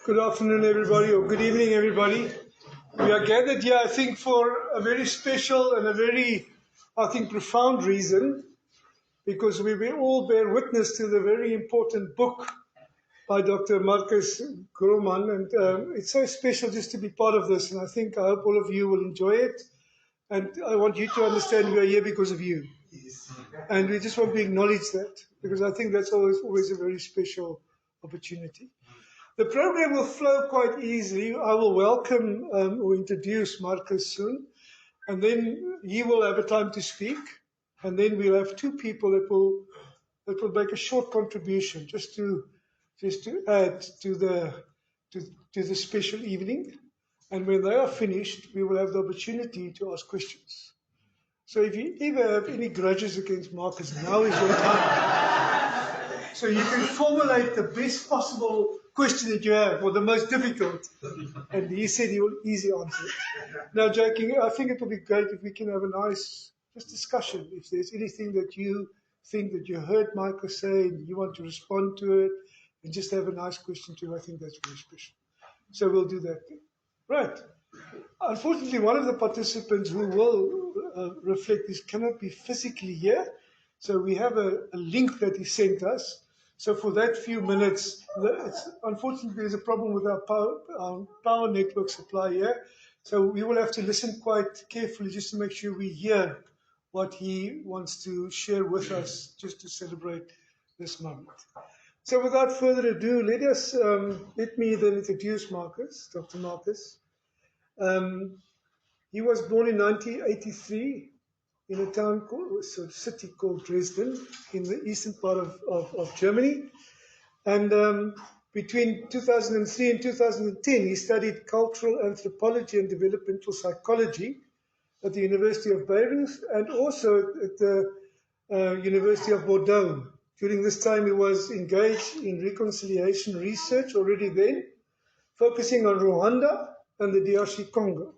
Good afternoon, everybody, or good evening, everybody. We are gathered here, I think, for a very special and a very, I think, profound reason, because we will all bear witness to the very important book by Dr. Marcus Grohmann, and it's so special just to be part of this, and I hope all of you will enjoy it, and I want you to understand we are here because of you, and we just want to acknowledge that, because I think that's always a very special opportunity. The program will flow quite easily. I will welcome or introduce Marcus soon, and then he will have a time to speak, and then we'll have two people that will make a short contribution just to add to the special evening. And when they are finished, we will have the opportunity to ask questions. So if you ever have any grudges against Marcus, now is your time. So you can formulate the best possible question that you have, or the most difficult. And he said he will easily answer it. Now, joking, I think it will be great if we can have a nice discussion. If there's anything that you think that you heard Michael say and you want to respond to it, and just have a nice question too, I think that's very special. So we'll do that. Right. Unfortunately, one of the participants who will reflect this cannot be physically here. So we have a link that he sent us. So for that few minutes, unfortunately, there's a problem with our power network supply here. So we will have to listen quite carefully just to make sure we hear what he wants to share with us, just to celebrate this moment. So without further ado, let me then introduce Marcus, Dr. Marcus. He was born in 1983 in a city called Dresden, in the eastern part of Germany. And between 2003 and 2010, he studied cultural anthropology and developmental psychology at the University of Beyers and also at the University of Bordeaux. During this time, he was engaged in reconciliation research already then, focusing on Rwanda and the DRC Congo.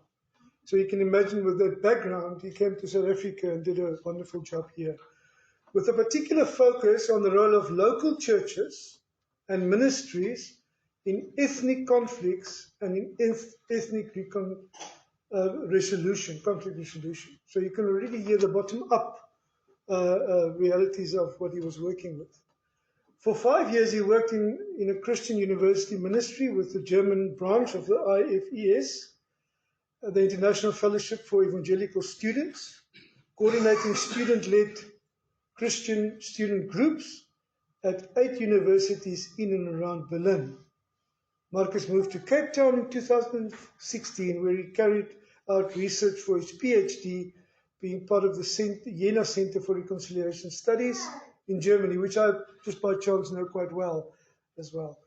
So you can imagine with that background, he came to South Africa and did a wonderful job here, with a particular focus on the role of local churches and ministries in ethnic conflicts and in ethnic conflict resolution. So you can already hear the bottom-up realities of what he was working with. For 5 years, he worked in a Christian university ministry with the German branch of the IFES, the International Fellowship for Evangelical Students, coordinating student-led Christian student groups at 8 universities in and around Berlin. Marcus moved to Cape Town in 2016, where he carried out research for his PhD, being part of the Jena Centre for Reconciliation Studies in Germany, which I just by chance know quite well as well.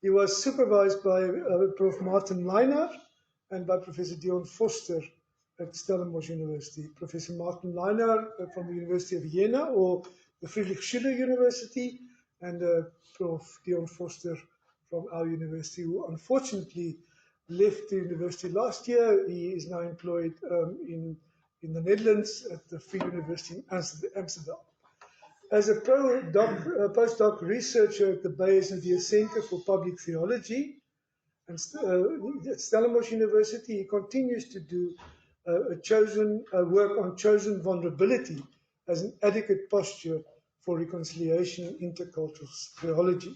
He was supervised by Prof. Martin Leiner and by Professor Dion Foster at Stellenbosch University. Professor Martin Leiner from the University of Jena, or the Friedrich-Schiller-University, and Prof. Dion Foster from our university, who unfortunately left the university last year. He is now employed in the Netherlands at the Free University in Amsterdam. As a postdoc researcher at the Beyers Naudé Centre for Public Theology, and at Stellenbosch University, he continues to do work on chosen vulnerability as an adequate posture for reconciliation and intercultural theology.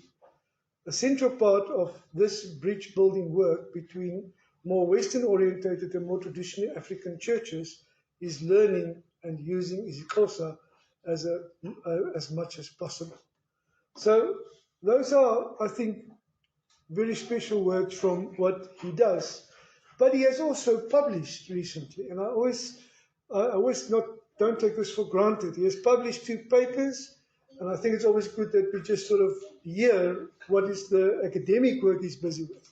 A central part of this bridge-building work between more Western-orientated and more traditionally African churches is learning and using isiXhosa as much as possible. So those are, I think, very special words from what he does. But he has also published recently, and I always don't take this for granted. He has published 2 papers, and I think it's always good that we just sort of hear what is the academic work he's busy with.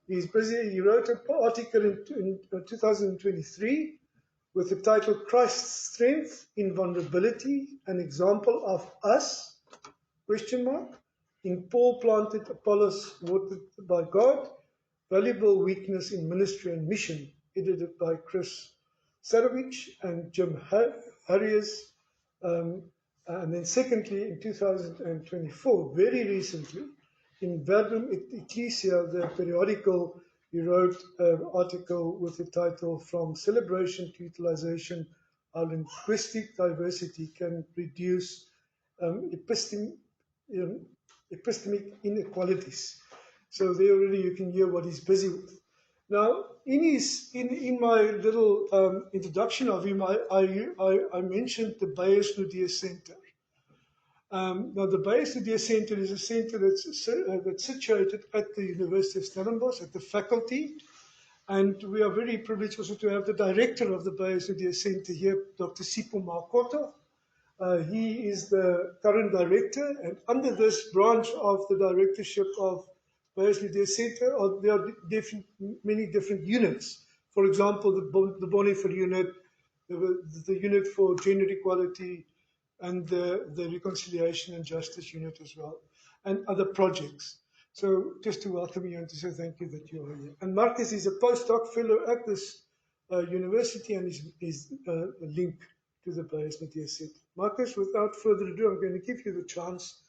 He wrote an article in 2023 with the title Christ's Strength in Vulnerability, an Example of Us, ? In Paul Planted, Apollos Watered by God, Valuable Weakness in Ministry and Mission, edited by Chris Sarovich and Jim Harries. And then secondly, in 2024, very recently, in Verbum Ecclesia, the periodical, he wrote an article with the title "From Celebration to Utilization, How Linguistic Diversity Can Reduce Epistemic Inequalities." So there already you can hear what he's busy with. Now, in my little introduction of him, I mentioned the Beyers Naudé Centre. Now, the Beyers Naudé Centre is a centre that's situated at the University of Stellenbosch, at the faculty, and we are very privileged also to have the director of the Beyers Naudé Centre here, Dr. Sipho Makoto. He is the current director, and under this branch of the directorship of Beyers Naudé Centre, there are many different units. For example, the Bonifer unit, the unit for gender equality, and the Reconciliation and Justice unit as well, and other projects. So just to welcome you and to say thank you that you are here. And Marcus is a postdoc fellow at this university and is a link to the Beyers Naudé Centre. Marcus, without further ado, I'm going to give you the chance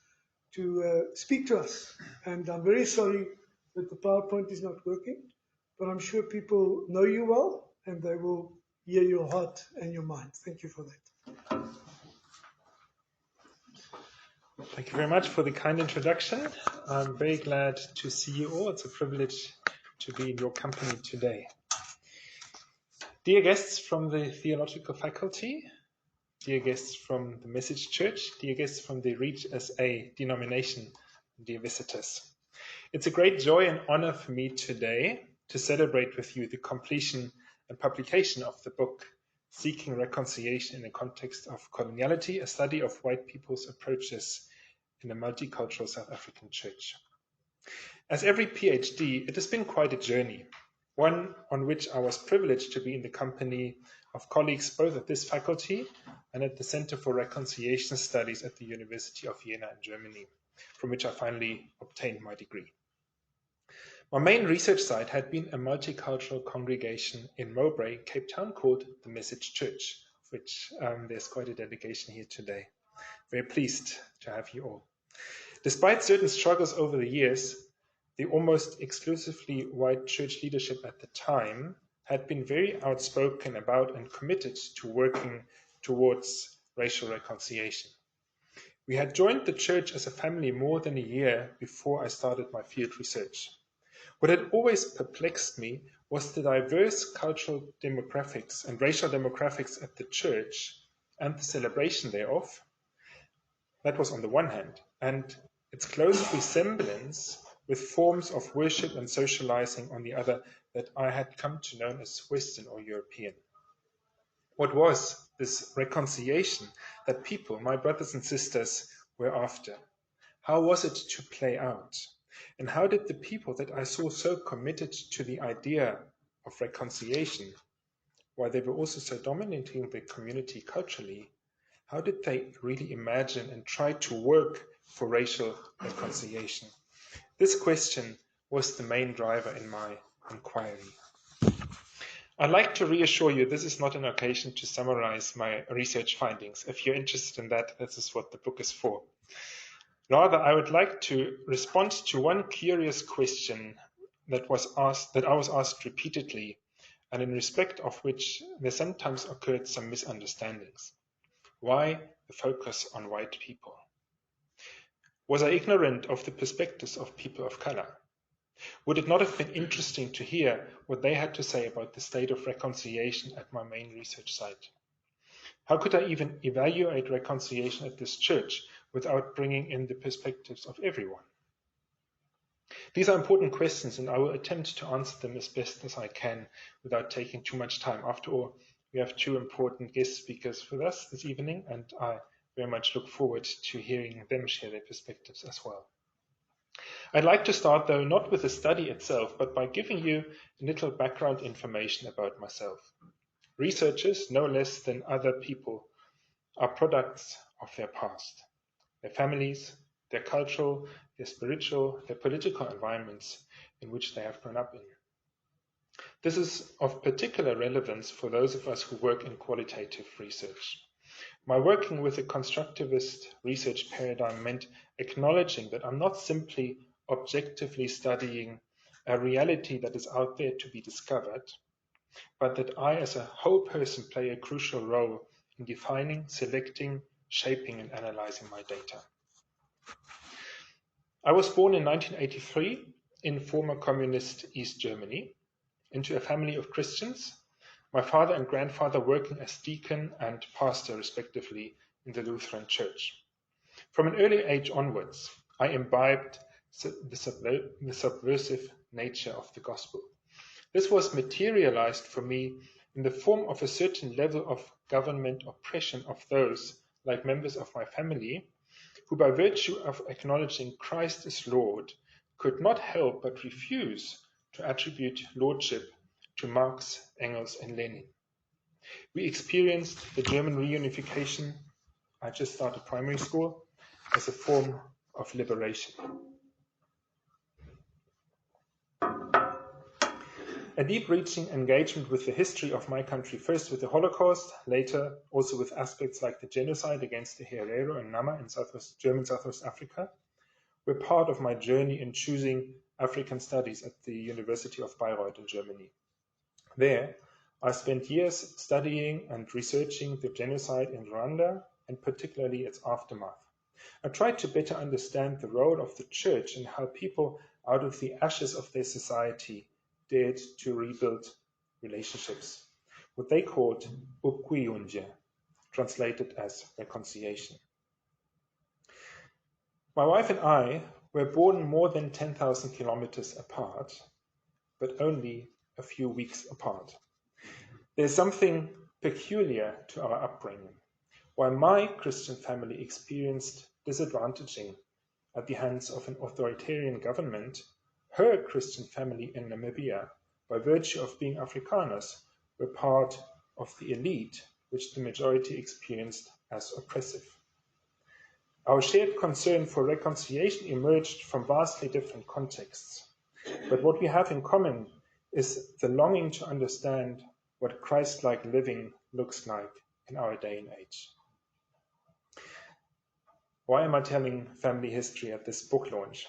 to speak to us. And I'm very sorry that the PowerPoint is not working, but I'm sure people know you well and they will hear your heart and your mind. Thank you for that. Thank you very much for the kind introduction. I'm very glad to see you all. It's a privilege to be in your company today. Dear guests from the theological faculty, dear guests from the Message Church, dear guests from the Reach SA denomination, dear visitors. It's a great joy and honor for me today to celebrate with you the completion and publication of the book Seeking Reconciliation in the Context of Coloniality, a study of white people's approaches in a multicultural South African church. As every PhD, it has been quite a journey, one on which I was privileged to be in the company of colleagues both at this faculty and at the Center for Reconciliation Studies at the University of Jena in Germany, from which I finally obtained my degree. My main research site had been a multicultural congregation in Mowbray, Cape Town, called the Message Church, of which there's quite a delegation here today. Very pleased to have you all. Despite certain struggles over the years, the almost exclusively white church leadership at the time had been very outspoken about and committed to working towards racial reconciliation. We had joined the church as a family more than a year before I started my field research. What had always perplexed me was the diverse cultural demographics and racial demographics at the church and the celebration thereof. That was on the one hand, and its close resemblance with forms of worship and socializing on the other that I had come to know as Western or European. What was this reconciliation that people, my brothers and sisters, were after? How was it to play out? And how did the people that I saw so committed to the idea of reconciliation, while they were also so dominating the community culturally, how did they really imagine and try to work for racial reconciliation? This question was the main driver in my inquiry. I'd like to reassure you this is not an occasion to summarize my research findings. If you're interested in that, this is what the book is for. Rather, I would like to respond to one curious question that I was asked repeatedly, and in respect of which there sometimes occurred some misunderstandings. Why the focus on white people? Was I ignorant of the perspectives of people of color? Would it not have been interesting to hear what they had to say about the state of reconciliation at my main research site? How could I even evaluate reconciliation at this church without bringing in the perspectives of everyone? These are important questions, and I will attempt to answer them as best as I can without taking too much time. After all, we have two important guest speakers with us this evening, and I very much look forward to hearing them share their perspectives as well. I'd like to start, though, not with the study itself, but by giving you a little background information about myself. Researchers, no less than other people, are products of their past, their families, their cultural, their spiritual, their political environments in which they have grown up in. This is of particular relevance for those of us who work in qualitative research. My working with a constructivist research paradigm meant acknowledging that I'm not simply objectively studying a reality that is out there to be discovered, but that I as a whole person play a crucial role in defining, selecting, shaping and analyzing my data. I was born in 1983 in former communist East Germany into a family of Christians, my father and grandfather working as deacon and pastor respectively in the Lutheran Church. From an early age onwards, I imbibed the subversive nature of the gospel. This was materialized for me in the form of a certain level of government oppression of those, like members of my family, who by virtue of acknowledging Christ as Lord, could not help but refuse to attribute lordship to Marx, Engels, and Lenin. We experienced the German reunification, I just started primary school, as a form of liberation. A deep-reaching engagement with the history of my country, first with the Holocaust, later also with aspects like the genocide against the Herero and Nama in German Southwest Africa, were part of my journey in choosing African studies at the University of Bayreuth in Germany. There, I spent years studying and researching the genocide in Rwanda and particularly its aftermath. I tried to better understand the role of the church and how people out of the ashes of their society dared to rebuild relationships, what they called ubwiyunje, translated as reconciliation. My wife and I were born more than 10,000 kilometers apart, but only a few weeks apart. There's something peculiar to our upbringing. While my Christian family experienced disadvantaging at the hands of an authoritarian government, her Christian family in Namibia, by virtue of being Afrikaners, were part of the elite, which the majority experienced as oppressive. Our shared concern for reconciliation emerged from vastly different contexts, but what we have in common is the longing to understand what Christ-like living looks like in our day and age. Why am I telling family history at this book launch?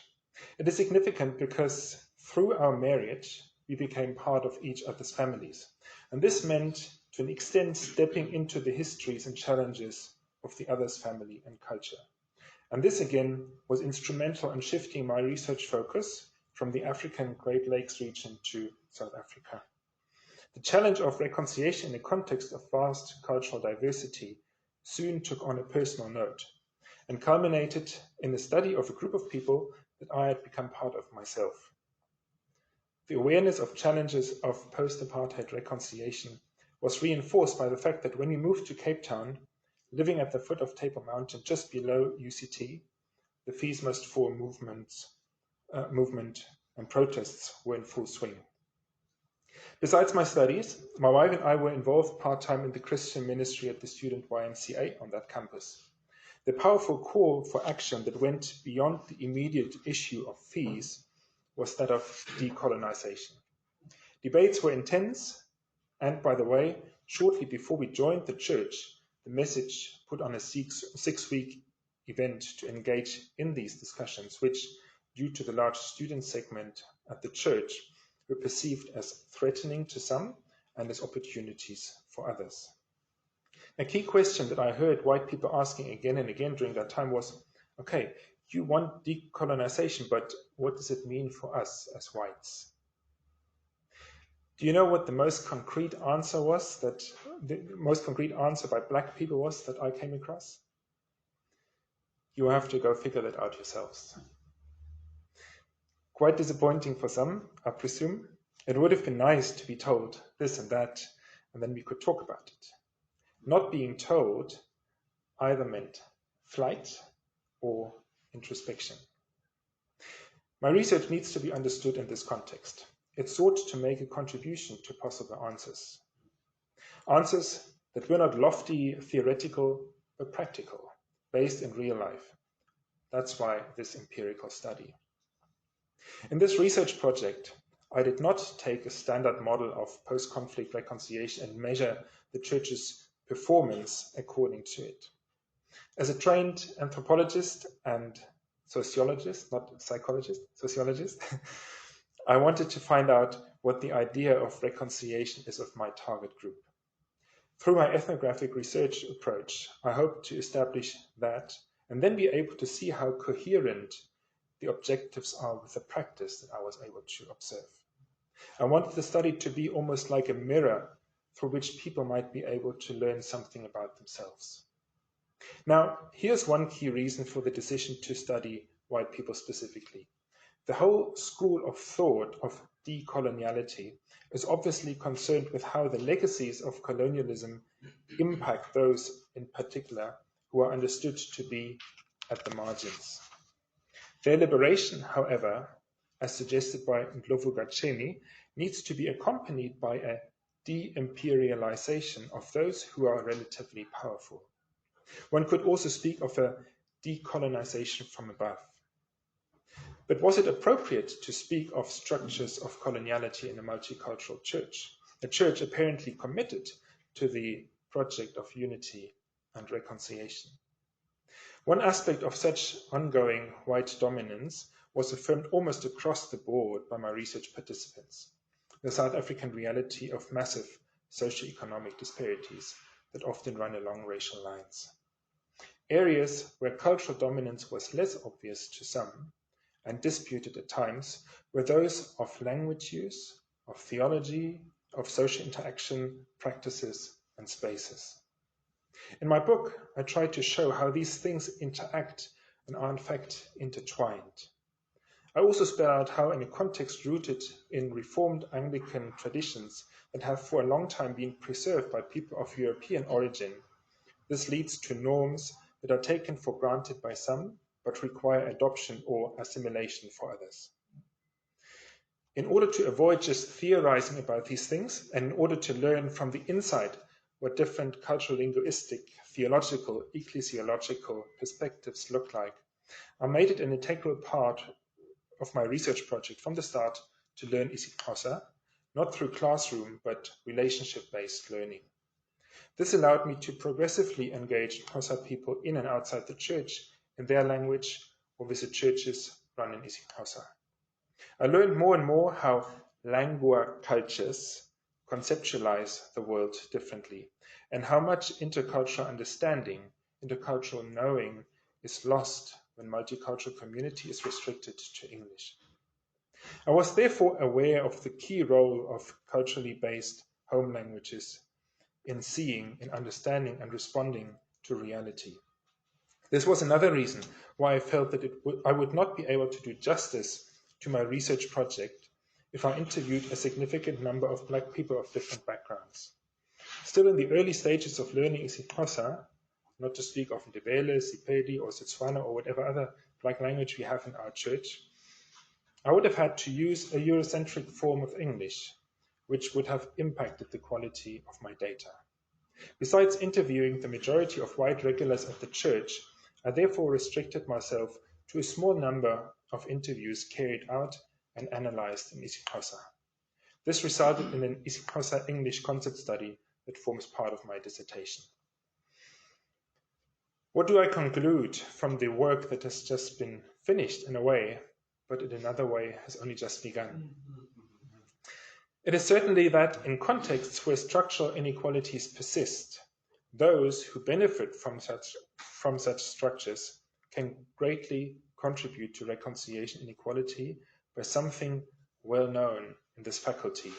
It is significant because through our marriage, we became part of each other's families. And this meant, to an extent, stepping into the histories and challenges of the other's family and culture. And this, again, was instrumental in shifting my research focus from the African Great Lakes region to South Africa. The challenge of reconciliation in the context of vast cultural diversity soon took on a personal note and culminated in the study of a group of people that I had become part of myself. The awareness of challenges of post-apartheid reconciliation was reinforced by the fact that when we moved to Cape Town, living at the foot of Table Mountain just below UCT, the Fees Must Fall movement and protests were in full swing. Besides my studies, my wife and I were involved part-time in the Christian ministry at the student YMCA on that campus. The powerful call for action that went beyond the immediate issue of fees was that of decolonisation. Debates were intense, and by the way, shortly before we joined the church, the message put on a six-week event to engage in these discussions, which, due to the large student segment at the church, were perceived as threatening to some and as opportunities for others. A key question that I heard white people asking again and again during that time was, okay, you want decolonisation, but what does it mean for us as whites? Do you know what the most concrete answer was, that the most concrete answer by black people was that I came across? You have to go figure that out yourselves. Quite disappointing for some, I presume. It would have been nice to be told this and that, and then we could talk about it. Not being told either meant flight or introspection. My research needs to be understood in this context. It sought to make a contribution to possible answers. Answers that were not lofty, theoretical, but practical, based in real life. That's why this empirical study. In this research project, I did not take a standard model of post-conflict reconciliation and measure the church's performance according to it. As a trained anthropologist and sociologist, not psychologist, sociologist, I wanted to find out what the idea of reconciliation is of my target group. Through my ethnographic research approach, I hope to establish that and then be able to see how coherent the objectives are with the practice that I was able to observe. I wanted the study to be almost like a mirror through which people might be able to learn something about themselves. Now, here's one key reason for the decision to study white people specifically. The whole school of thought of decoloniality is obviously concerned with how the legacies of colonialism impact those in particular who are understood to be at the margins. Their liberation, however, as suggested by Ndlovu Gacheni, needs to be accompanied by a de-imperialization of those who are relatively powerful. One could also speak of a decolonization from above. But was it appropriate to speak of structures of coloniality in a multicultural church, a church apparently committed to the project of unity and reconciliation? One aspect of such ongoing white dominance was affirmed almost across the board by my research participants, the South African reality of massive socio-economic disparities that often run along racial lines. Areas where cultural dominance was less obvious to some and disputed at times were those of language use, of theology, of social interaction, practices, and spaces. In my book, I try to show how these things interact and are in fact intertwined. I also spell out how, in a context rooted in Reformed Anglican traditions that have for a long time been preserved by people of European origin, this leads to norms that are taken for granted by some, but require adoption or assimilation for others. In order to avoid just theorizing about these things, and in order to learn from the inside what different cultural, linguistic, theological, ecclesiological perspectives look like, I made it an integral part of my research project from the start to learn isiXhosa, not through classroom, but relationship-based learning. This allowed me to progressively engage Xhosa people in and outside the church in their language or visit churches run in isiXhosa. I learned more and more how lingua cultures conceptualize the world differently and how much intercultural understanding, intercultural knowing is lost when multicultural community is restricted to English. I was therefore aware of the key role of culturally based home languages in seeing, in understanding and responding to reality. This was another reason why I felt that I would not be able to do justice to my research project if I interviewed a significant number of Black people of different backgrounds. Still in the early stages of learning isiXhosa, not to speak of Ndebele, Sepedi, or Setswana, or whatever other Black language we have in our church, I would have had to use a Eurocentric form of English, which would have impacted the quality of my data. Besides interviewing the majority of white regulars at the church, I therefore restricted myself to a small number of interviews carried out and analyzed in isiXhosa. This resulted in an isiXhosa English concept study that forms part of my dissertation. What do I conclude from the work that has just been finished in a way, but in another way has only just begun? It is certainly that in contexts where structural inequalities persist, those who benefit from such structures can greatly contribute to reconciliation inequality by something well known in this faculty,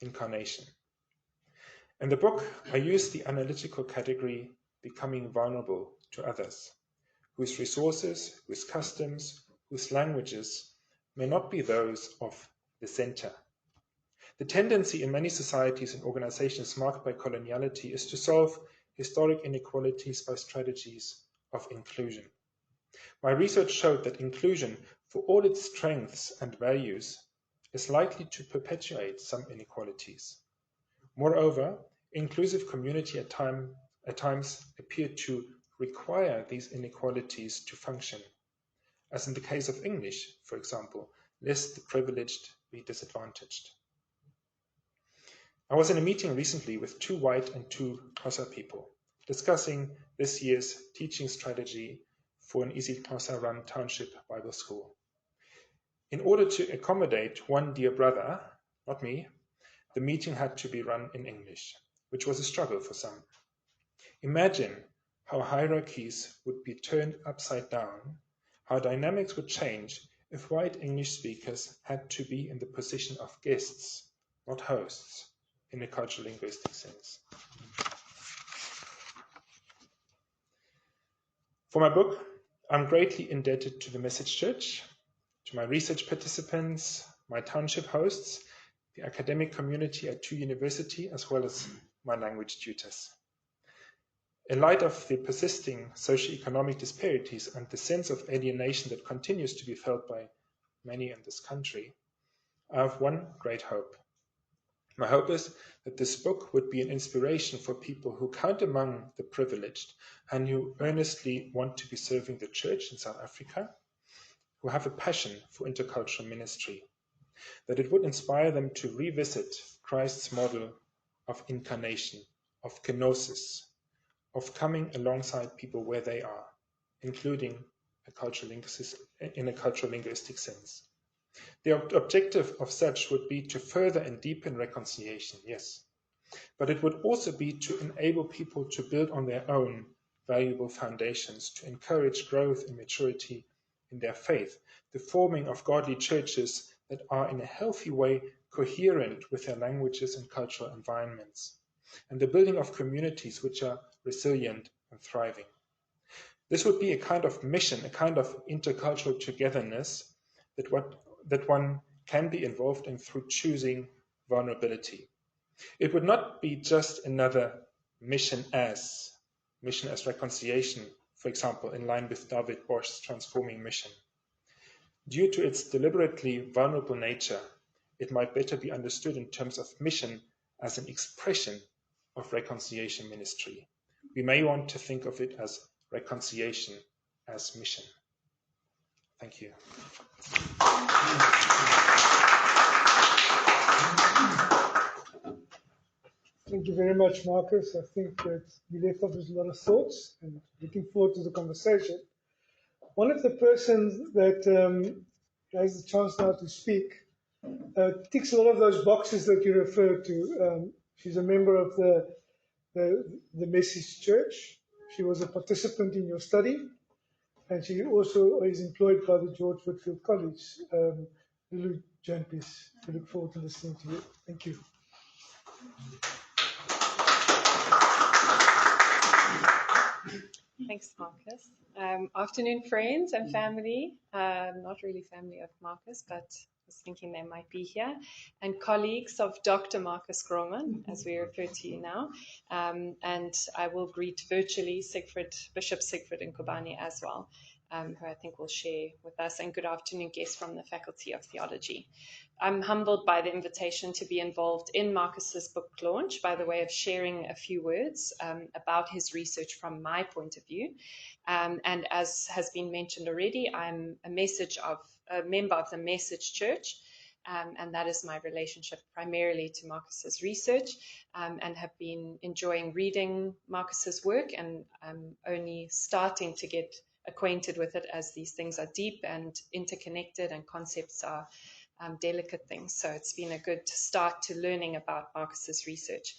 incarnation. In the book, I use the analytical category becoming vulnerable to others, whose resources, whose customs, whose languages may not be those of the center. The tendency in many societies and organizations marked by coloniality is to solve historic inequalities by strategies of inclusion. My research showed that inclusion, for all its strengths and values, is likely to perpetuate some inequalities. Moreover, inclusive community at times appear to require these inequalities to function, as in the case of English, for example, lest the privileged be disadvantaged. I was in a meeting recently with 2 white and 2 Xhosa people, discussing this year's teaching strategy for an Easy Xhosa run township Bible school. In order to accommodate one dear brother, not me, the meeting had to be run in English, which was a struggle for some. Imagine how hierarchies would be turned upside down, how dynamics would change if white English speakers had to be in the position of guests, not hosts, in a cultural linguistic sense. For my book, I'm greatly indebted to the Message Church, to my research participants, my township hosts, the academic community at two universities, as well as my language tutors. In light of the persisting socio-economic disparities and the sense of alienation that continues to be felt by many in this country, I have one great hope. My hope is that this book would be an inspiration for people who count among the privileged and who earnestly want to be serving the church in South Africa, who have a passion for intercultural ministry, that it would inspire them to revisit Christ's model of incarnation, of kenosis, of coming alongside people where they are, including in a cultural linguistic sense. The objective of such would be to further and deepen reconciliation, yes, but it would also be to enable people to build on their own valuable foundations, to encourage growth and maturity in their faith, the forming of godly churches that are in a healthy way coherent with their languages and cultural environments, and the building of communities which are resilient and thriving. This would be a kind of mission, a kind of intercultural togetherness that one can be involved in through choosing vulnerability. It would not be just another mission as reconciliation, for example, in line with David Bosch's transforming mission. Due to its deliberately vulnerable nature, it might better be understood in terms of mission as an expression of reconciliation ministry. We may want to think of it as reconciliation as mission. Thank you. Thank you very much, Marcus. I think that you left off with a lot of thoughts and looking forward to the conversation. One of the persons that has the chance now to speak ticks a lot of those boxes that you referred to. She's a member of the Message Church. She was a participant in your study, and she also is employed by the George Whitfield College. Lulu Jampis, we look forward to listening to you. Thank you. Thanks, Marcus. Afternoon, friends and family. Not really family of Marcus, but I was thinking they might be here. And colleagues of Dr. Marcus Grohmann, as we refer to you now. And I will greet virtually Bishop Siegfried Nkobani as well, who I think will share with us. And good afternoon, guests from the Faculty of Theology. I'm humbled by the invitation to be involved in Marcus's book launch by the way of sharing a few words about his research from my point of view. And as has been mentioned already, I'm a member of the Message Church, and that is my relationship primarily to Marcus's research, and have been enjoying reading Marcus's work, and I'm only starting to get acquainted with it as these things are deep and interconnected and concepts are delicate things. So it's been a good start to learning about Marcus's research.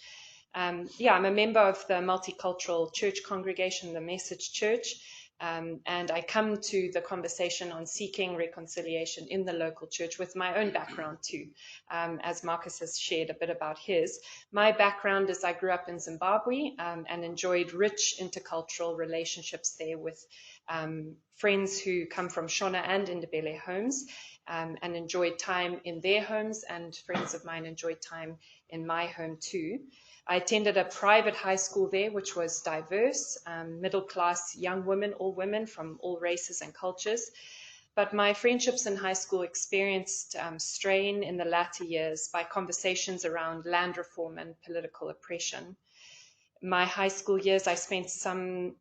I'm a member of the multicultural church congregation, the Message Church, and I come to the conversation on seeking reconciliation in the local church with my own background too, as Marcus has shared a bit about his. My background is I grew up in Zimbabwe and enjoyed rich intercultural relationships there with friends who come from Shona and Ndebele homes, and enjoyed time in their homes, and friends of mine enjoyed time in my home too. I attended a private high school there, which was diverse, middle-class young women, all women from all races and cultures. But my friendships in high school experienced strain in the latter years by conversations around land reform and political oppression. My high school years, I spent some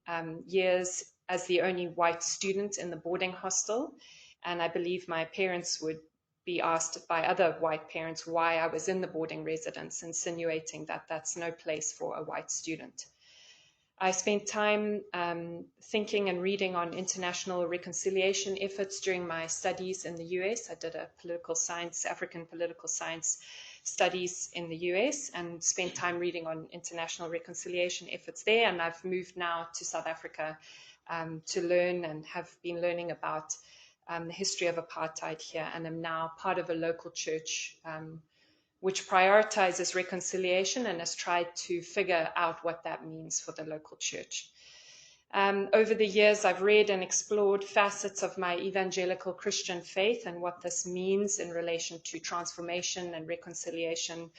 years as the only white student in the boarding hostel, and I believe my parents would be asked by other white parents why I was in the boarding residence, insinuating that that's no place for a white student. I spent time thinking and reading on international reconciliation efforts during my studies in the US. I did a political science, African political science studies in the US, and spent time reading on international reconciliation efforts there. And I've moved now to South Africa to learn, and have been learning about the history of apartheid here, and am now part of a local church which prioritizes reconciliation and has tried to figure out what that means for the local church. Over the years, I've read and explored facets of my evangelical Christian faith and what this means in relation to transformation and reconciliation,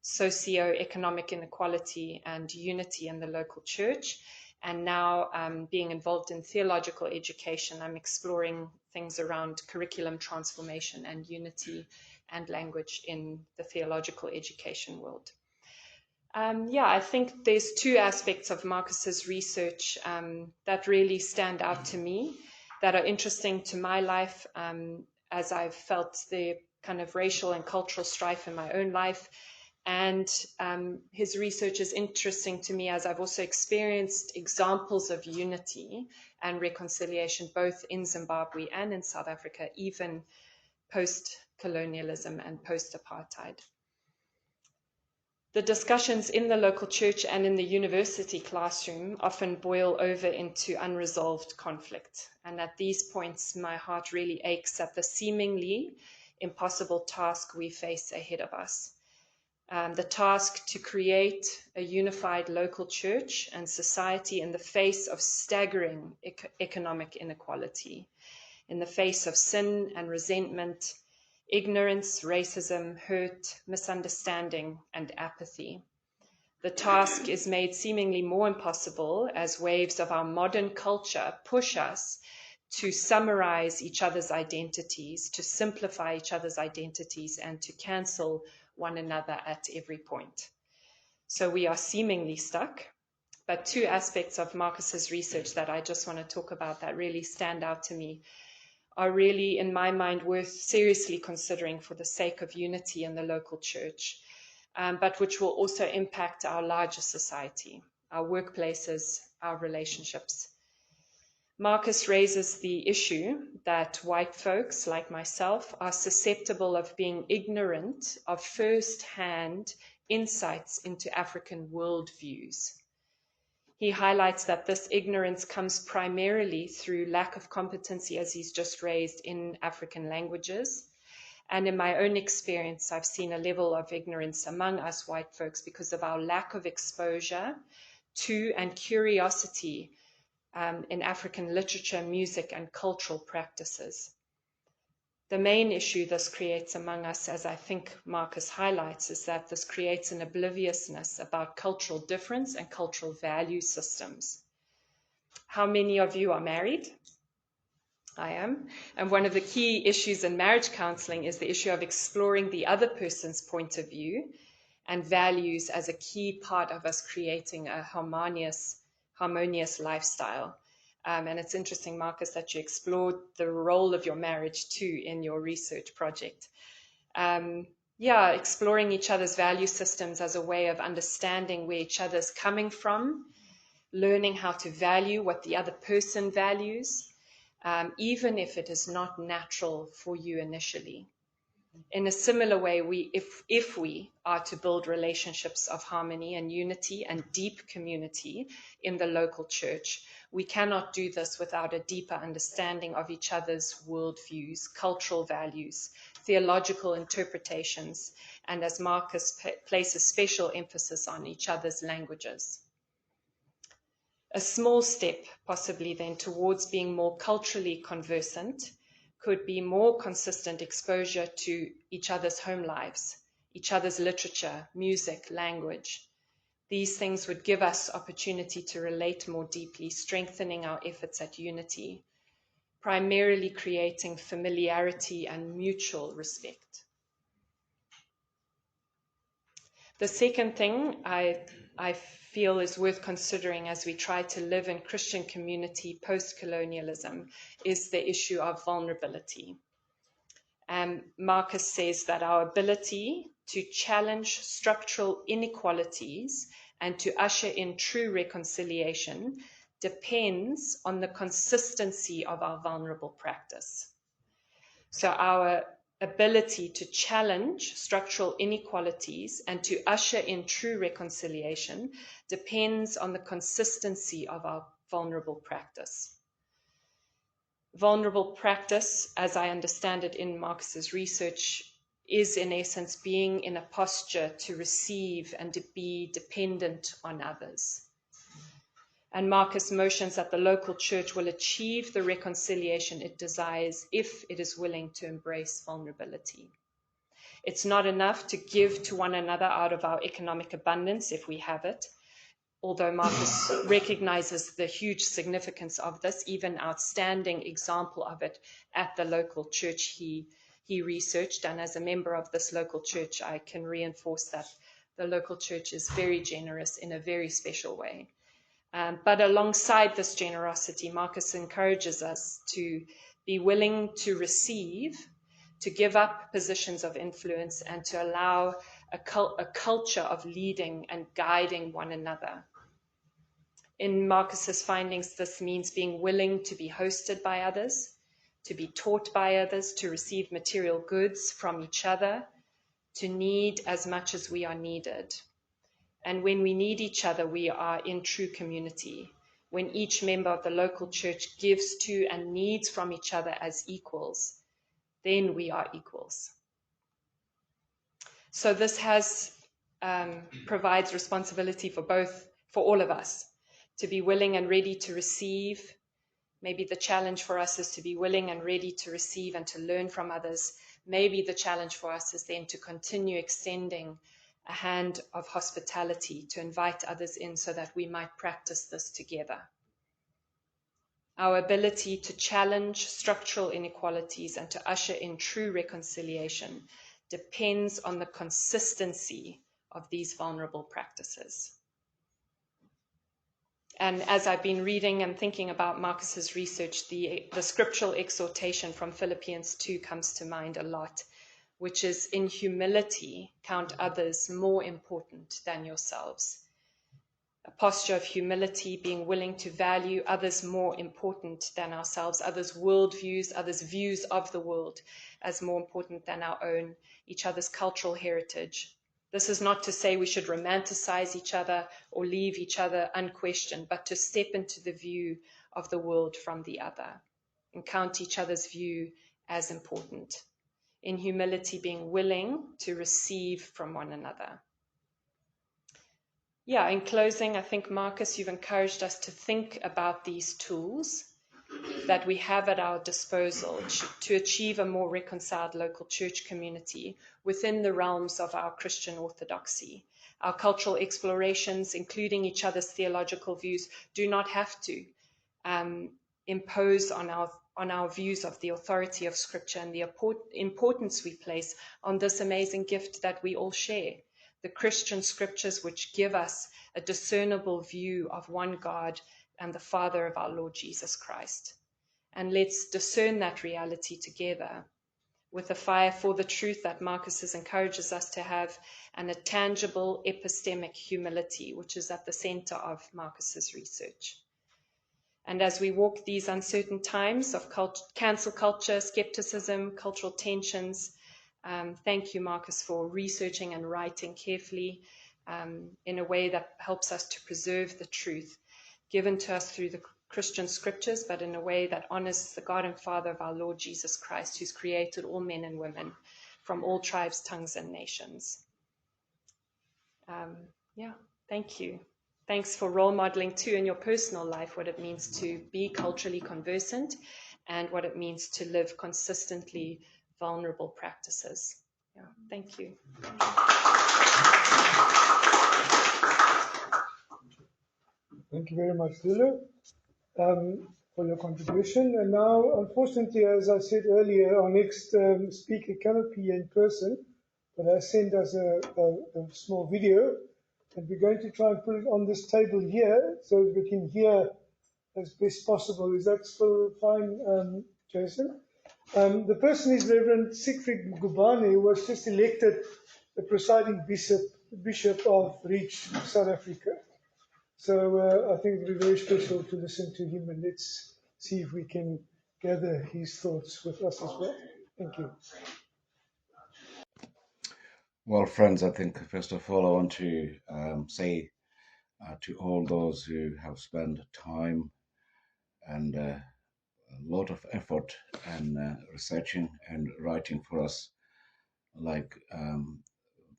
socio-economic inequality, and unity in the local church. And now, being involved in theological education, I'm exploring things around curriculum transformation and unity and language in the theological education world. I think there's two aspects of Marcus's research that really stand out to me, that are interesting to my life as I've felt the kind of racial and cultural strife in my own life. And his research is interesting to me as I've also experienced examples of unity and reconciliation both in Zimbabwe and in South Africa, even post-colonialism and post-apartheid. The discussions in the local church and in the university classroom often boil over into unresolved conflict. And at these points, my heart really aches at the seemingly impossible task we face ahead of us. The task to create a unified local church and society in the face of staggering economic inequality, in the face of sin and resentment, ignorance, racism, hurt, misunderstanding, and apathy. The task is made seemingly more impossible as waves of our modern culture push us to summarize each other's identities, to simplify each other's identities, and to cancel one another at every point. So we are seemingly stuck. But two aspects of Marcus's research that I just want to talk about that really stand out to me are really, in my mind, worth seriously considering for the sake of unity in the local church, but which will also impact our larger society, our workplaces, our relationships. Marcus raises the issue that white folks, like myself, are susceptible of being ignorant of first-hand insights into African worldviews. He highlights that this ignorance comes primarily through lack of competency, as he's just raised, in African languages. And in my own experience, I've seen a level of ignorance among us white folks because of our lack of exposure to and curiosity in African literature, music, and cultural practices. The main issue this creates among us, as I think Marcus highlights, is that this creates an obliviousness about cultural difference and cultural value systems. How many of you are married? I am. And one of the key issues in marriage counseling is the issue of exploring the other person's point of view and values as a key part of us creating a harmonious lifestyle. And it's interesting, Marcus, that you explored the role of your marriage too in your research project. Exploring each other's value systems as a way of understanding where each other's coming from, learning how to value what the other person values, even if it is not natural for you initially. In a similar way, if we are to build relationships of harmony and unity and deep community in the local church, we cannot do this without a deeper understanding of each other's worldviews, cultural values, theological interpretations, and as Marcus places special emphasis on, each other's languages. A small step, possibly then, towards being more culturally conversant could be more consistent exposure to each other's home lives, each other's literature, music, language. These things would give us opportunity to relate more deeply, strengthening our efforts at unity, primarily creating familiarity and mutual respect. The second thing I feel is worth considering as we try to live in Christian community post-colonialism is the issue of vulnerability. Marcus says that our ability to challenge structural inequalities and to usher in true reconciliation depends on the consistency of our vulnerable practice. So our ability to challenge structural inequalities and to usher in true reconciliation depends on the consistency of our vulnerable practice. Vulnerable practice, as I understand it in Marcus's research, is in essence being in a posture to receive and to be dependent on others. And Marcus motions that the local church will achieve the reconciliation it desires if it is willing to embrace vulnerability. It's not enough to give to one another out of our economic abundance if we have it, although Marcus recognizes the huge significance of this, even outstanding example of it at the local church he researched. And as a member of this local church, I can reinforce that the local church is very generous in a very special way. But alongside this generosity, Marcus encourages us to be willing to receive, to give up positions of influence, and to allow a culture of leading and guiding one another. In Marcus's findings, this means being willing to be hosted by others, to be taught by others, to receive material goods from each other, to need as much as we are needed. And when we need each other, we are in true community. When each member of the local church gives to and needs from each other as equals, then we are equals. So this provides responsibility for all of us, to be willing and ready to receive. Maybe the challenge for us is to be willing and ready to receive and to learn from others. Maybe the challenge for us is then to continue extending a hand of hospitality, to invite others in so that we might practice this together. Our ability to challenge structural inequalities and to usher in true reconciliation depends on the consistency of these vulnerable practices. And as I've been reading and thinking about Marcus's research, the scriptural exhortation from Philippians 2 comes to mind a lot, which is, in humility, count others more important than yourselves. A posture of humility, being willing to value others more important than ourselves, others' worldviews, others' views of the world as more important than our own, each other's cultural heritage. This is not to say we should romanticize each other or leave each other unquestioned, but to step into the view of the world from the other and count each other's view as important. In humility, being willing to receive from one another. Yeah, in closing, I think, Marcus, you've encouraged us to think about these tools that we have at our disposal to achieve a more reconciled local church community within the realms of our Christian orthodoxy. Our cultural explorations, including each other's theological views, do not have to impose on our views of the authority of Scripture and the importance we place on this amazing gift that we all share, the Christian Scriptures, which give us a discernible view of one God and the Father of our Lord Jesus Christ. And let's discern that reality together with a fire for the truth that Marcus encourages us to have, and a tangible epistemic humility, which is at the center of Marcus's research. And as we walk these uncertain times of cancel culture, skepticism, cultural tensions, thank you, Marcus, for researching and writing carefully in a way that helps us to preserve the truth given to us through the Christian Scriptures, but in a way that honors the God and Father of our Lord Jesus Christ, who's created all men and women from all tribes, tongues, and nations. Thank you. Thanks for role modeling too in your personal life what it means to be culturally conversant and what it means to live consistently vulnerable practices. Thank you. Thank you very much, Lulu, for your contribution. And now, unfortunately, as I said earlier, our next speaker cannot be in person, but I sent us a small video, and we're going to try and put it on this table here so that we can hear as best possible. Is that still fine, Jason? The person is Reverend Siegfried Ngubane, who was just elected the presiding bishop Bishop of Reach, South Africa. So I think it'll be very special to listen to him, and let's see if we can gather his thoughts with us as well. Thank you. Well, friends, I think first of all I want to say to all those who have spent time and a lot of effort and researching and writing for us, like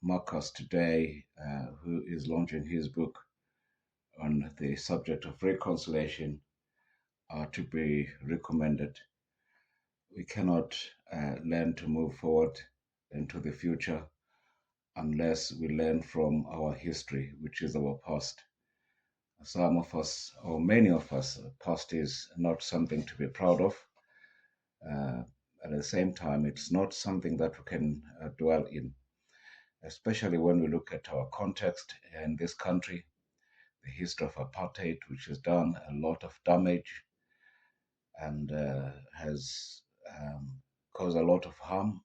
Marcus today, who is launching his book on the subject of reconciliation, are to be recommended. We cannot learn to move forward into the future unless we learn from our history, which is our past. Some of us, or many of us, past is not something to be proud of. At the same time, it's not something that we can dwell in, especially when we look at our context in this country, the history of apartheid, which has done a lot of damage and has caused a lot of harm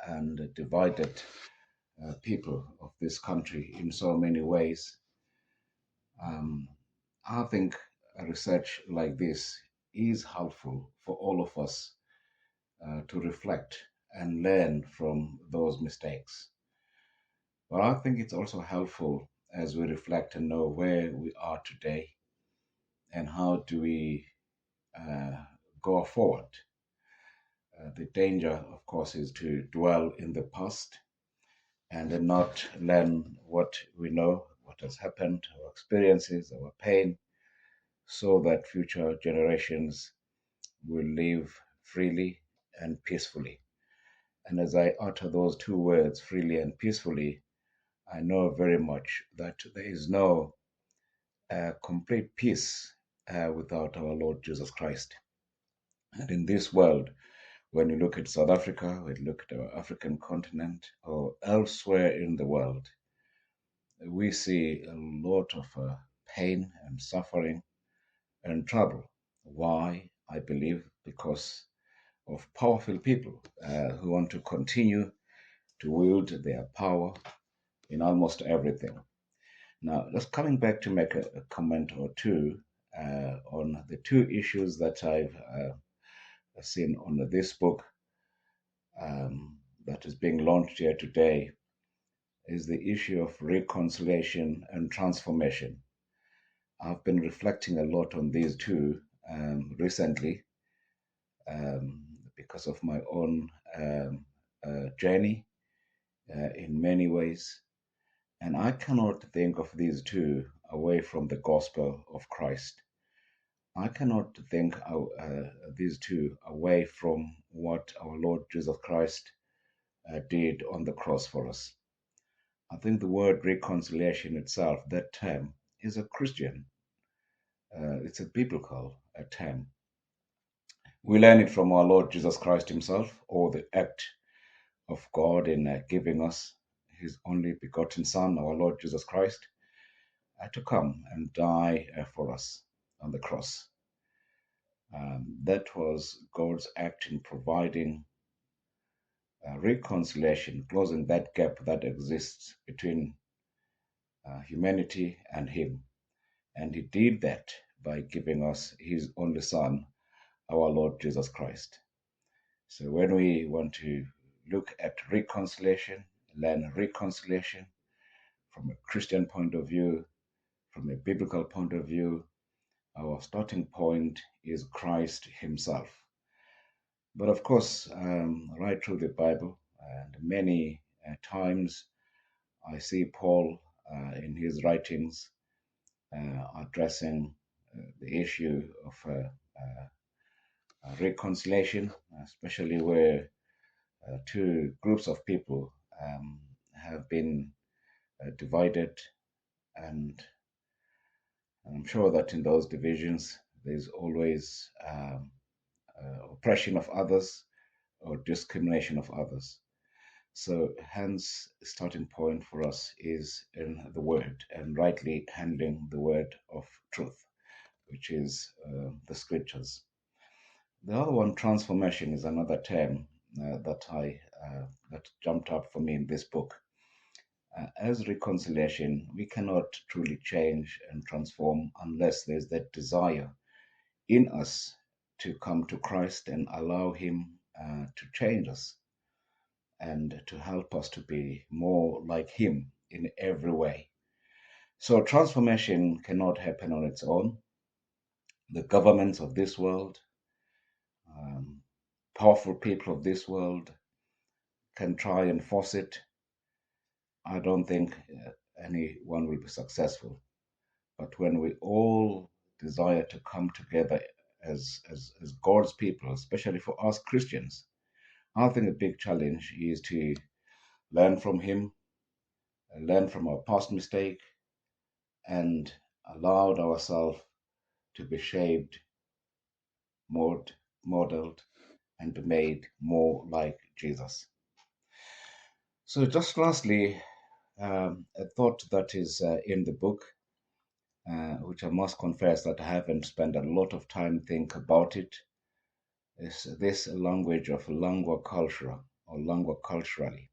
and divided people of this country in so many ways. I think a research like this is helpful for all of us to reflect and learn from those mistakes. But I think it's also helpful as we reflect and know where we are today and how do we go forward. The danger, of course, is to dwell in the past and then not learn what we know, what has happened, our experiences, our pain, so that future generations will live freely and peacefully. And as I utter those two words, freely and peacefully, I know very much that there is no complete peace without our Lord Jesus Christ. And in this world, when you look at South Africa, when you look at our African continent, or elsewhere in the world, we see a lot of pain and suffering and trouble. Why? I believe because of powerful people who want to continue to wield their power in almost everything. Now, just coming back to make a comment or two on the two issues that I've seen on this book that is being launched here today, is the issue of reconciliation and transformation. I've been reflecting a lot on these two recently because of my own journey in many ways. And I cannot think of these two away from the gospel of Christ. I cannot think these two away from what our Lord Jesus Christ did on the cross for us. I think the word reconciliation itself, that term, is a Christian. It's a biblical term. We learn it from our Lord Jesus Christ himself, or the act of God in giving us his only begotten Son, our Lord Jesus Christ, to come and die for us on the cross. That was God's act in providing reconciliation, closing that gap that exists between humanity and him. And he did that by giving us his only Son, our Lord Jesus Christ. So when we want to look at reconciliation, learn reconciliation from a Christian point of view, from a biblical point of view, our starting point is Christ himself. But of course, right through the Bible, and many times I see Paul in his writings addressing the issue of reconciliation, especially where two groups of people have been divided, and I'm sure that in those divisions there's always oppression of others or discrimination of others. So hence, the starting point for us is in the word and rightly handling the word of truth, which is the scriptures. The other one, transformation, is another term that jumped up for me in this book. as reconciliation, we cannot truly change and transform unless there's that desire in us to come to Christ and allow Him to change us and to help us to be more like Him in every way. So transformation cannot happen on its own. The governments of this world, powerful people of this world can try and force it. I don't think anyone will be successful. But when we all desire to come together as God's people, especially for us Christians, I think a big challenge is to learn from Him, learn from our past mistake, and allow ourselves to be shaped, modeled, and be made more like Jesus. So just lastly, a thought that is in the book, which I must confess that I haven't spent a lot of time think about it, is this language of lingua cultura or lingua culturally.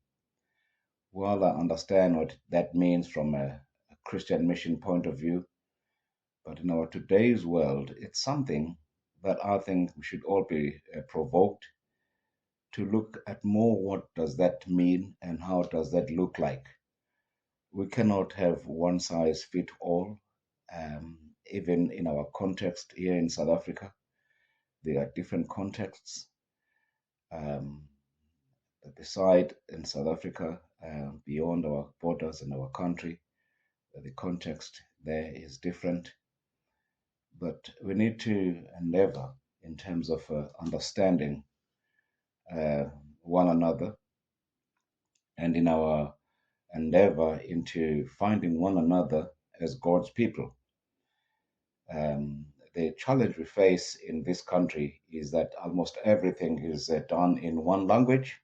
While I understand what that means from a Christian mission point of view, but in our today's world, it's something that I think we should all be provoked to look at more. What does that mean and how does that look like? We cannot have one size fit all. Even in our context here in South Africa, there are different contexts. Beside in South Africa, beyond our borders in our country, the context there is different. But we need to endeavor in terms of understanding one another, and in our endeavor into finding one another as God's people. The challenge we face in this country is that almost everything is done in one language,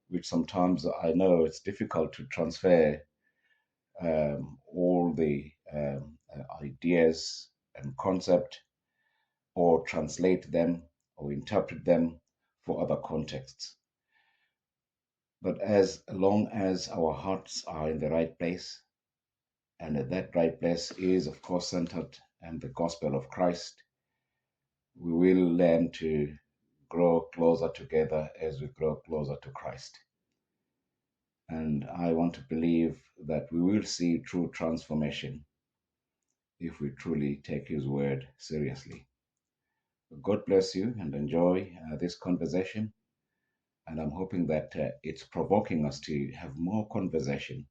which sometimes I know it's difficult to transfer all the ideas and concept or translate them or interpret them for other contexts. But as long as our hearts are in the right place, and that right place is, of course, centered in the gospel of Christ, we will learn to grow closer together as we grow closer to Christ. And I want to believe that we will see true transformation if we truly take His word seriously. God bless you and enjoy this conversation. And I'm hoping that it's provoking us to have more conversation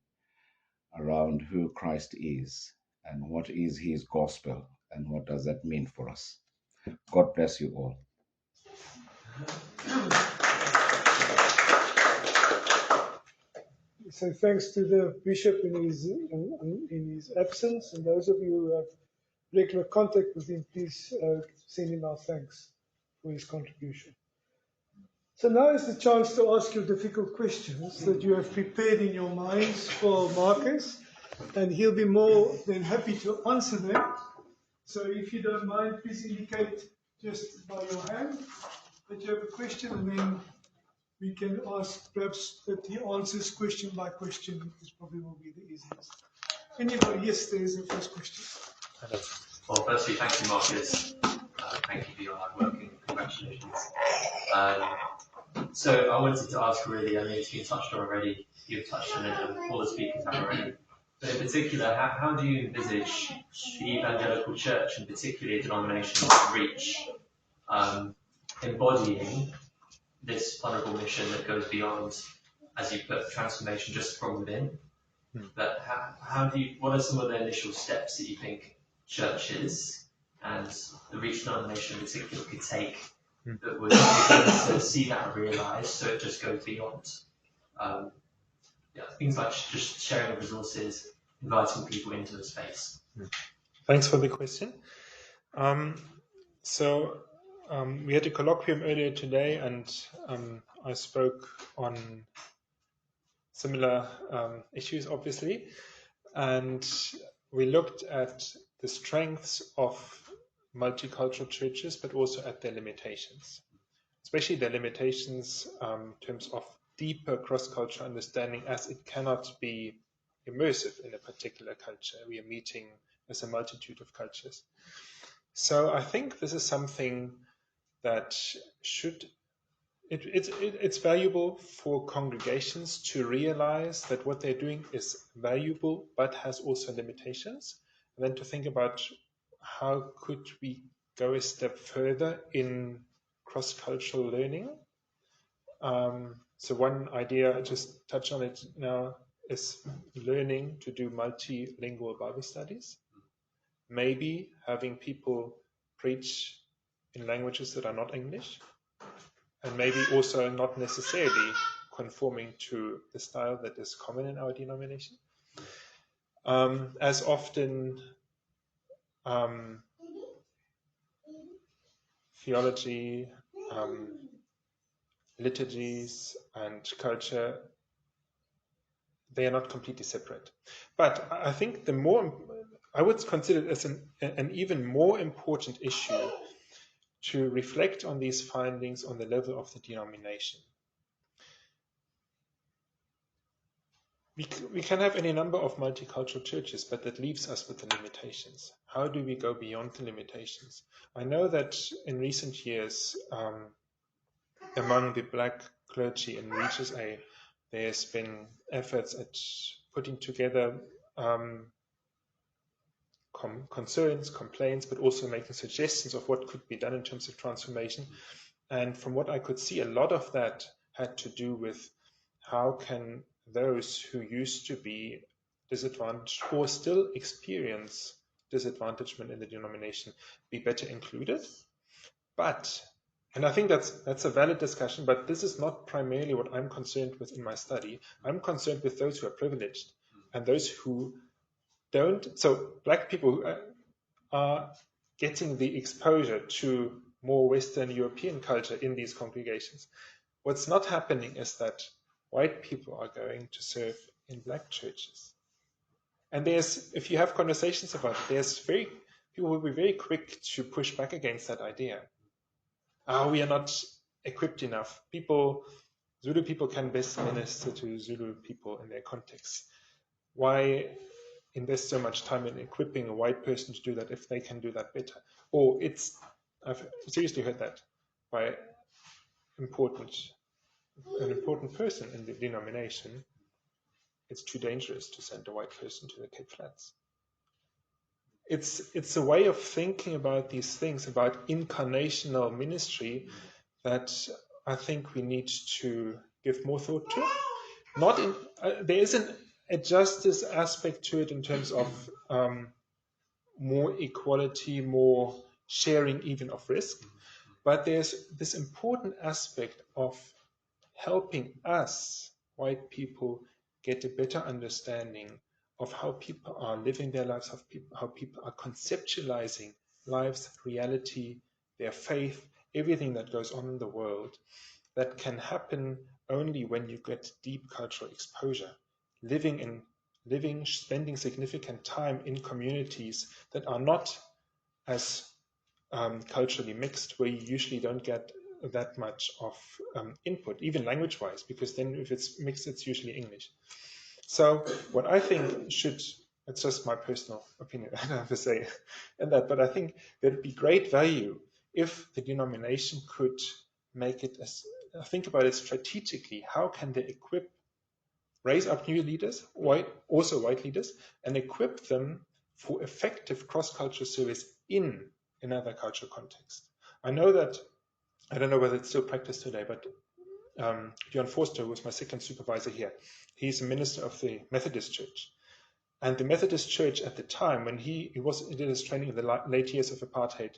around who Christ is and what is His gospel and what does that mean for us. God bless you all. So thanks to the bishop in his absence, and those of you who have regular contact with him, please send him our thanks for his contribution. So now is the chance to ask your difficult questions that you have prepared in your minds for Marcus, and he'll be more than happy to answer them. So if you don't mind, please indicate just by your hand that you have a question, and then we can ask perhaps that he answers question by question, because probably will be the easiest. Anybody? Yes, there is the first question. Well, firstly, thank you, Marcus. Thank you for your hard work and congratulations. So I wanted to ask really, I mean, it's been touched on already, you've touched on it, and all the speakers have already. But in particular, how do you envisage the evangelical church, and particularly a denomination, reach embodying this honourable mission that goes beyond, as you put, transformation just from within? But how do you, what are some of the initial steps that you think churches and the Reach denomination in particular could take that would to see that realised, so it just goes beyond? Things like just sharing of resources, inviting people into the space. Thanks for the question. We had a colloquium earlier today, and I spoke on similar issues, obviously, and we looked at the strengths of multicultural churches, but also at their limitations, especially their limitations in terms of deeper cross-cultural understanding, as it cannot be immersive in a particular culture. We are meeting as a multitude of cultures. So I think this is something that it's valuable for congregations to realize that what they're doing is valuable but has also limitations, and then to think about how could we go a step further in cross-cultural learning. So one idea, I just touch on it now, is learning to do multilingual Bible studies. Maybe having people preach in languages that are not English, and maybe also not necessarily conforming to the style that is common in our denomination. As often theology, liturgies, and culture, they are not completely separate. But I think I would consider it as an even more important issue to reflect on these findings on the level of the denomination. We can have any number of multicultural churches, but that leaves us with the limitations. How do we go beyond the limitations? I know that in recent years, among the black clergy in Regis A, there's been efforts at putting together concerns, complaints, but also making suggestions of what could be done in terms of transformation. And from what I could see, a lot of that had to do with how can those who used to be disadvantaged or still experience disadvantagement in the denomination be better included. And I think that's a valid discussion, but this is not primarily what I'm concerned with in my study. I'm concerned with those who are privileged and those who don't. So black people are getting the exposure to more Western European culture in these congregations. What's not happening is that white people are going to serve in black churches. And if you have conversations about it, people will be very quick to push back against that idea. We are not equipped enough. Zulu people can best minister to Zulu people in their context. Why invest so much time in equipping a white person to do that if they can do that better? Or I've seriously heard that by an important person in the denomination. It's too dangerous to send a white person to the Cape Flats. It's a way of thinking about these things, about incarnational ministry, that I think we need to give more thought to. There isn't a justice aspect to it in terms of more equality, more sharing even of risk, but there's this important aspect of helping us, white people, get a better understanding of how people are living their lives, how people are conceptualizing lives, reality, their faith, everything that goes on in the world. That can happen only when you get deep cultural exposure, spending significant time in communities that are not as culturally mixed, where you usually don't get that much of input, even language-wise, because then if it's mixed, it's usually English. So what I think it's just my personal opinion, I don't have to say in that, but I think there'd be great value if the denomination could make it think about it strategically. How can they raise up new leaders, also white leaders, and equip them for effective cross-cultural service in another cultural context? I know that, I don't know whether it's still practiced today, but John Forster was my second supervisor here. He's a minister of the Methodist Church. And the Methodist Church at the time, when he did his training in the late years of apartheid,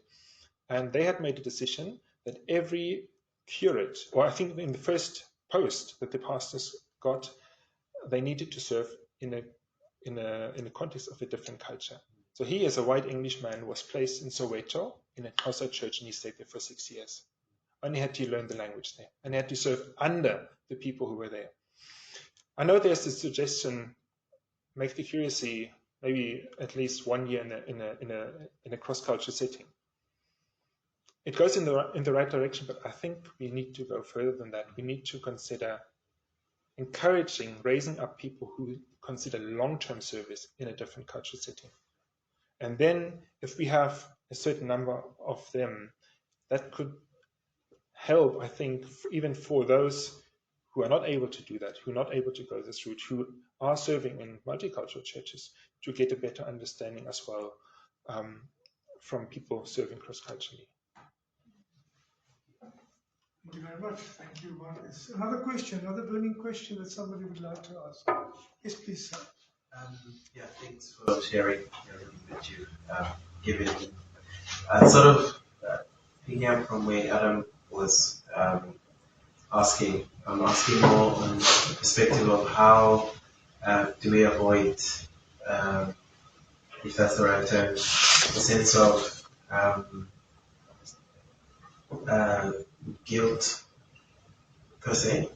and they had made a decision that every curate, or I think in the first post that the pastors got, they needed to serve in a context of a different culture. So he, as a white Englishman, was placed in Soweto in a Xhosa church, and he stayed there for 6 years. And he had to learn the language there, and he had to serve under the people who were there. I know there's this suggestion, make the curacy maybe at least 1 year in a cross-cultural setting. It goes in the right direction, but I think we need to go further than that. We need to consider encouraging, raising up people who consider long-term service in a different cultural setting. And then if we have a certain number of them, that could help, I think, even for those who are not able to do that, who are not able to go this route, who are serving in multicultural churches, to get a better understanding as well from people serving cross-culturally. Thank you very much. Thank you, Marcus. Another question, another burning question that somebody would like to ask. Yes, please, sir. Yeah, thanks for sharing everything that you've given. Sort of picking up from where Adam was asking, I'm asking more on the perspective of how do we avoid, if that's the right term, the sense of guilt per se,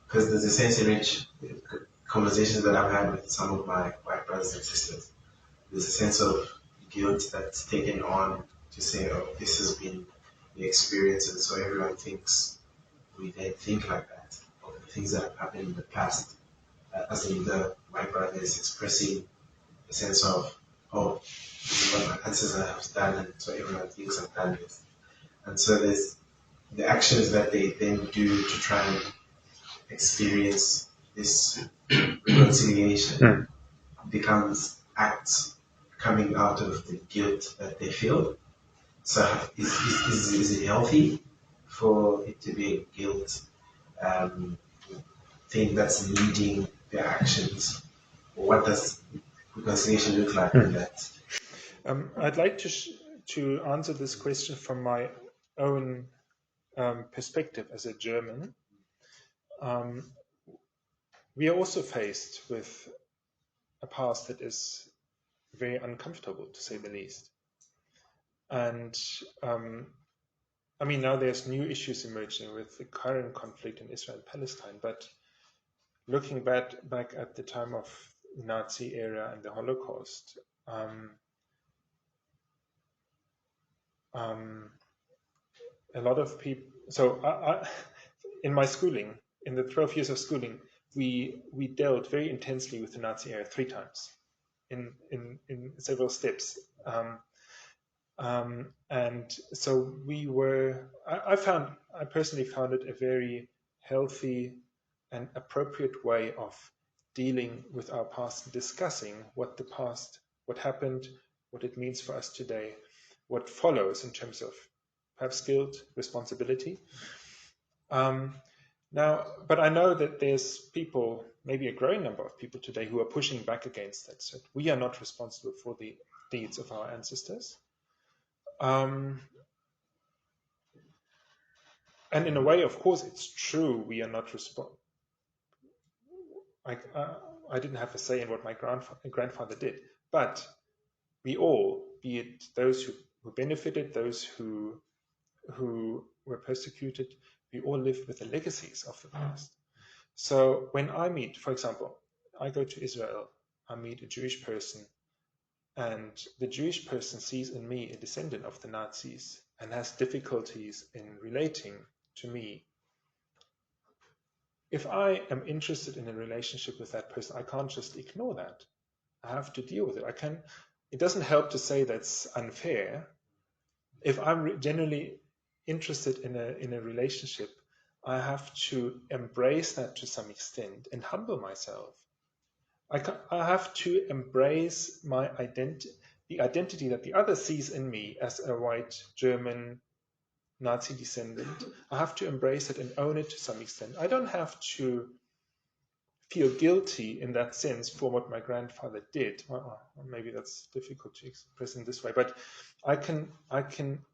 because there's a sense in which conversations that I've had with some of my white brothers and sisters, there's a sense of guilt that's taken on to say, oh, this has been the experience, and so everyone thinks we then think like that, of the things that have happened in the past, as in the white brother is expressing a sense of, oh, this is what my ancestors have done, and so everyone thinks I've done this. And so there's the actions that they then do to try and experience this reconciliation becomes acts coming out of the guilt that they feel. So is it healthy for it to be a guilt thing that's leading their actions? Or what does reconciliation look like in that? I'd like to answer this question from my own perspective as a German. We are also faced with a past that is very uncomfortable, to say the least. And I mean, now there's new issues emerging with the current conflict in Israel and Palestine, but looking back at the time of the Nazi era and the Holocaust, a lot of people, so in my schooling, in the 12 years of schooling, we dealt very intensely with the Nazi era 3 times in several steps. And so we were, I personally found it a very healthy and appropriate way of dealing with our past and discussing what the past, what happened, what it means for us today, what follows in terms of perhaps guilt, responsibility. Now, but I know that there's people, maybe a growing number of people today, who are pushing back against that. So we are not responsible for the deeds of our ancestors. And in a way, of course, it's true, we are not responsible. I didn't have a say in what my grandfather did, but we all, be it those who benefited, those who were persecuted, we all live with the legacies of the past. So when I meet, for example, I go to Israel, I meet a Jewish person, and the Jewish person sees in me a descendant of the Nazis and has difficulties in relating to me. If I am interested in a relationship with that person, I can't just ignore that. I have to deal with it. It doesn't help to say that's unfair. If I'm genuinely interested in a relationship, I have to embrace that to some extent and humble myself. I have to embrace my the identity that the other sees in me as a white German Nazi descendant. I have to embrace it and own it to some extent. I don't have to feel guilty in that sense for what my grandfather did. Well, maybe that's difficult to express in this way, but I can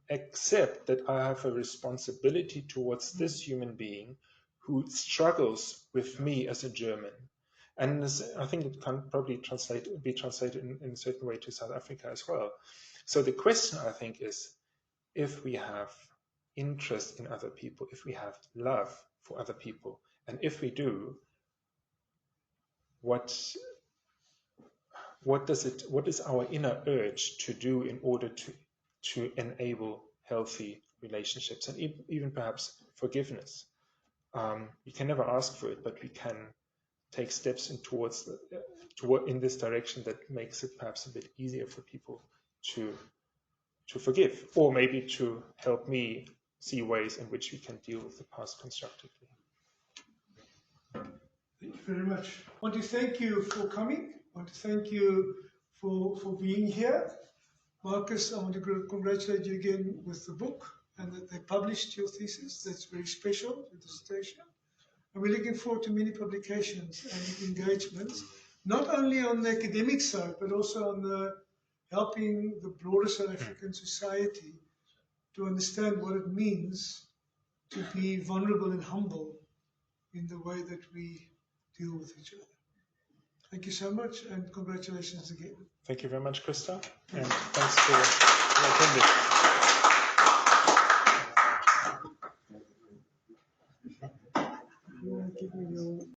accept that I have a responsibility towards this human being who struggles with me as a German. And I think it can probably be translated in a certain way to South Africa as well. So the question, I think, is if we have interest in other people, if we have love for other people, and if we do, what is our inner urge to do in order to enable healthy relationships and even perhaps forgiveness? You can never ask for it, but we can take steps in this direction that makes it perhaps a bit easier for people to forgive, or maybe to help me see ways in which we can deal with the past constructively. Thank you very much. I want to thank you for coming. I want to thank you for being here. Marcus, I want to congratulate you again with the book and that they published your thesis. That's very special, your dissertation. And we're looking forward to many publications and engagements, not only on the academic side, but also on the helping the broader South African society to understand what it means to be vulnerable and humble in the way that we deal with each other. Thank you so much, and congratulations again. Thank you very much, Krista, and thanks for attending.